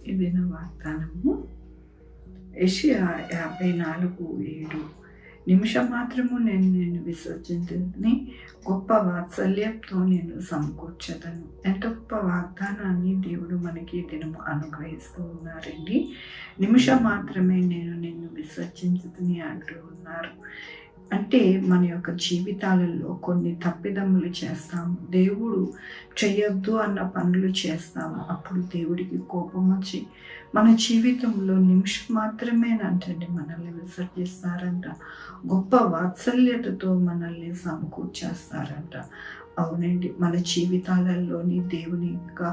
ఈ దిన వాగ్దానము యెషయా 54:7. నిమిషం మాత్రము నేను నిన్ను విసర్జించుని, గొప్ప వాత్సల్యంతో నేను సమకూర్చదను. ఎంత గొప్ప వాగ్దానాన్ని దేవుడు మనకి దినము అనుగ్రహిస్తూ ఉన్నారండి. నిమిషం మాత్రమే నేను నిన్ను విసర్జించుని అంటూ ఉన్నారు. అంటే మన యొక్క జీవితాలలో కొన్ని తప్పిదములు చేస్తాము, దేవుడు చేయొద్దు అన్న పనులు చేస్తాము. అప్పుడు దేవుడికి కోపం వచ్చి మన జీవితంలో నిమిషం మాత్రమేనంటండి మనల్ని విసర్జిస్తారంట. గొప్ప వాత్సల్యతతో మనల్ని సమకూర్చేస్తారంట. అవునండి, మన జీవితాలలోని దేవుని యొక్క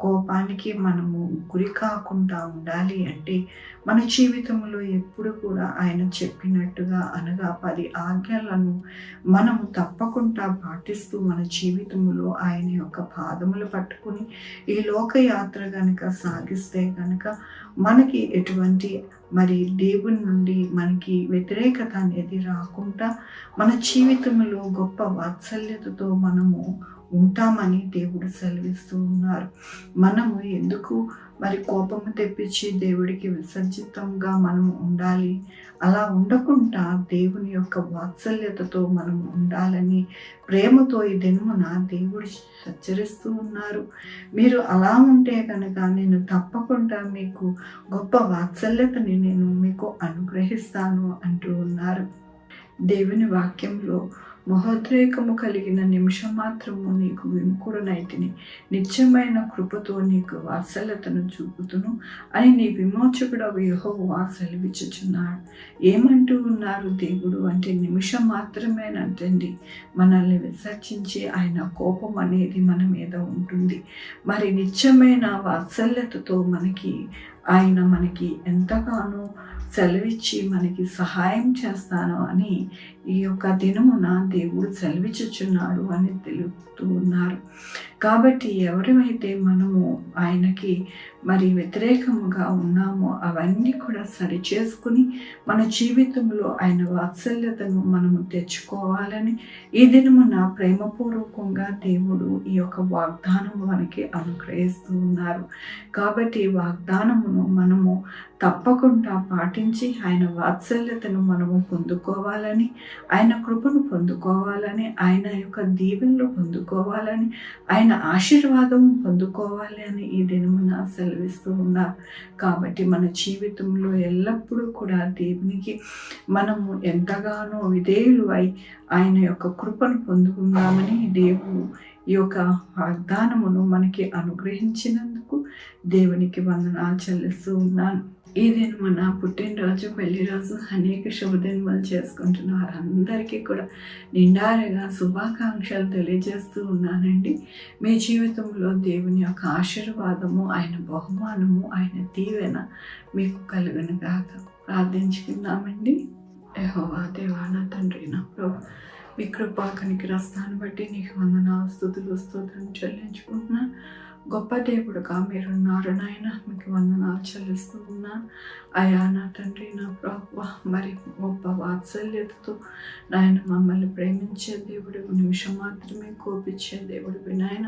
కోపానికి మనము గురి కాకుండా ఉండాలి అంటే మన జీవితంలో ఎప్పుడు కూడా ఆయన చెప్పినట్టుగా అనగా 10 ఆజ్ఞలను మనము తప్పకుండా పాటిస్తూ మన జీవితంలో ఆయన యొక్క పాదములు పట్టుకుని ఈ లోకయాత్ర కనుక సాగిస్తే కనుక మనకి ఎటువంటి దేవుని నుండి మనకి వ్యతిరేకత అనేది రాకుండా మన జీవితంలో గొప్ప వాత్సల్యతతో మనము ఉంటామని దేవుడు సెలవిస్తూ ఉన్నారు. మనము ఎందుకు కోపము తెప్పించి దేవుడికి విసర్జితంగా మనం ఉండాలి? అలా ఉండకుండా దేవుని యొక్క వాత్సల్యతతో మనం ఉండాలని ప్రేమతో ఈ దినమున దేవుడు హెచ్చరిస్తూ ఉన్నారు. మీరు అలా ఉంటే కనుక నేను తప్పకుండా మీకు గొప్ప వాత్సల్యతని నేను మీకు అనుగ్రహిస్తాను అంటూ ఉన్నారు. దేవుని వాక్యంలో మహోద్రేకము కలిగిన నిమిషం మాత్రము నీకు విముఖుడనైతిని, నిత్యమైన కృపతో నీకు వాత్సల్యతను చూపుతును అని నీ విమోచకుడవు యెహోవా సెలవిచ్చుచున్నాడు. ఏమంటూ ఉన్నారు దేవుడు అంటే నిమిషం మాత్రమేనంటండి మనల్ని విసర్జించి ఆయన కోపం అనేది మన మీద ఉంటుంది. నిత్యమైన వాత్సల్యతతో ఆయన మనకి ఎంతగానో సెలవిచ్చి మనకి సహాయం చేస్తాను అని ఈ యొక్క దినమున దేవుడు సెలవిచ్చుచున్నాడు అని తెలుపుతూ ఉన్నారు. కాబట్టి ఎవరైతే మనము ఆయనకి వ్యతిరేకముగా ఉన్నామో అవన్నీ కూడా సరిచేసుకుని మన జీవితంలో ఆయన వాత్సల్యతను మనము తెచ్చుకోవాలని ఈ దినమున ప్రేమపూర్వకంగా దేవుడు ఈ యొక్క వాగ్దానము మనకి అనుగ్రహిస్తూ ఉన్నారు. కాబట్టి వాగ్దానమును మనము తప్పకుండా పాటించి ఆయన వాత్సల్యతను మనము పొందుకోవాలని, ఆయన కృపను పొందుకోవాలని, ఆయన యొక్క దీవెనలు పొందుకోవాలని, ఆయన ఆశీర్వాదం పొందుకోవాలి అని ఈ దినమున సెలవిస్తూ ఉన్నారు. కాబట్టి మన జీవితంలో ఎల్లప్పుడూ కూడా దేవునికి మనము ఎంతగానో విధేయులు అయి ఆయన యొక్క కృపను పొందుకుందామని దేవుడు ఈ యొక్క వాగ్దానమును మనకి అనుగ్రహించినందుకు దేవునికి వందనాలు చెల్లిస్తూ ఉన్నాను. ఈ దినమున పుట్టినరోజు, పెళ్లిరోజు, అనేక శుభదినములు చేసుకుంటున్న వారందరికీ కూడా నిండారుగా శుభాకాంక్షలు తెలియజేస్తూ ఉన్నానండి. మీ జీవితంలో దేవుని యొక్క ఆశీర్వాదము, ఆయన బహుమానము, ఆయన దీవెన మీకు కలుగును గాక. ప్రార్థించుకుందామండి. యెహోవా దేవా, నా తండ్రి, నా ప్రభు, మీ కృపా కనికరస్తాన్ని బట్టి నీకు వందనాలు, స్తుతులు, స్తోత్రం చెల్లించుకుంటున్నాను. గొప్ప దేవుడుగా మీరున్నారు నాయన, మీకు వందనాలు చెల్లిస్తూ ఉన్నాను. అయా నా తండ్రి, నా ప్రభువా, గొప్ప వాత్సల్యతతో నాయన మమ్మల్ని ప్రేమించే దేవుడు, నిమిషం మాత్రమే కోపించే దేవుడు నాయన.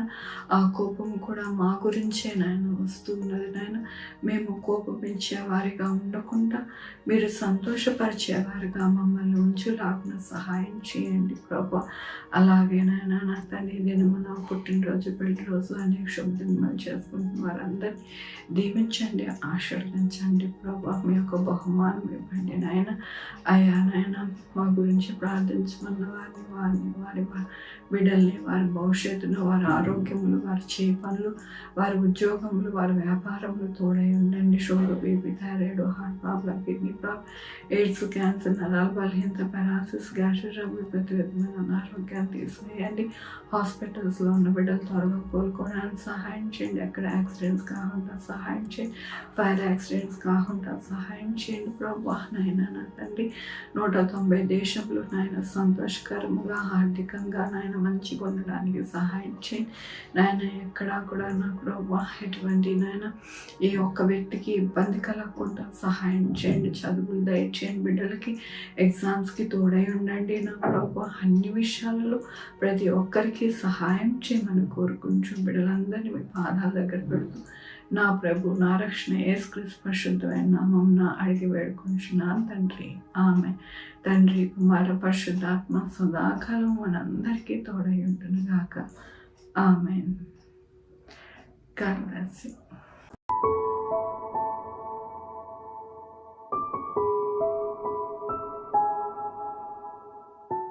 ఆ కోపం కూడా మా గురించే నాయన వస్తూ ఉన్నది నాయన. మేము కోపమించే వారిగా ఉండకుండా మీరు సంతోషపరిచేవారిగా మమ్మల్ని ఉంచులాగిన సహాయం చేయండి ప్రభు. అలాగే నాయన నా తండ్రి దినము నా పుట్టినరోజు, పెళ్లిరోజు, అనేక శుభదినాలు చేసుకుంటున్న వారందరినీ దీవించండి, ఆశీర్వదించండి ప్రభు. మీ యొక్క బహుమానం ఇవ్వండి నాయన. అయ్యా నాయన మా గురించి ప్రార్థించమన్న వారి బిడ్డల్ని, వారి భవిష్యత్తును, వారి ఆరోగ్యములు, వారి చేయి పనులు, వారి ఉద్యోగములు, వారి వ్యాపారములు తోడై ఉండండి. Sugar, BP, thyroid, heart problem, kidney problem, AIDS, cancer, నరాల బలహీనత, పెరాసిస్, గ్యాస్ట్రిక్ ట్రబుల్, ప్రతి విధమైన అనారోగ్యాన్ని తీసివేయండి. హాస్పిటల్స్లో ఉన్న బిడ్డలు త్వరగా కోలుకోవడానికి సహాయం చేయండి. ఎక్కడ యాక్సిడెంట్స్ కాకుండా సహాయం చేయండి. ఫైర్ యాక్సిడెంట్స్ కాకుండా సహాయం చేయండి ప్రభు. నాయన నా తండ్రి 190 దేశంలో నాయన సంతోషకరముగా, ఆర్థికంగా నాయన మంచిగా ఉండడానికి సహాయం చేయండి నాయన. ఎక్కడా కూడా నా ప్రభు ఎటువంటి నాయన ఏ ఒక్క వ్యక్తికి ఇబ్బంది కలగకుండా సహాయం చేయండి. చదువులు దయచేయండి. బిడ్డలకి ఎగ్జామ్స్కి తోడై ఉండండి నా ప్రభు. అన్ని విషయాలలో ప్రతి ఒక్కరికి సహాయం చేయమని కోరుకుంటూ బిడ్డలందరినీ పాదాల దగ్గర పెడుతూ నా ప్రభు నా రక్షణ యేసుక్రీస్తు పరిశుద్ధమైన నామమున అడిగి వేడుకుంటున్నాను తండ్రి. ఆమె తండ్రి కుమార పరిశుద్ధాత్మ సదాకాలం మనందరికీ తోడై ఉంటును గాక. ఆమెన్. God bless you.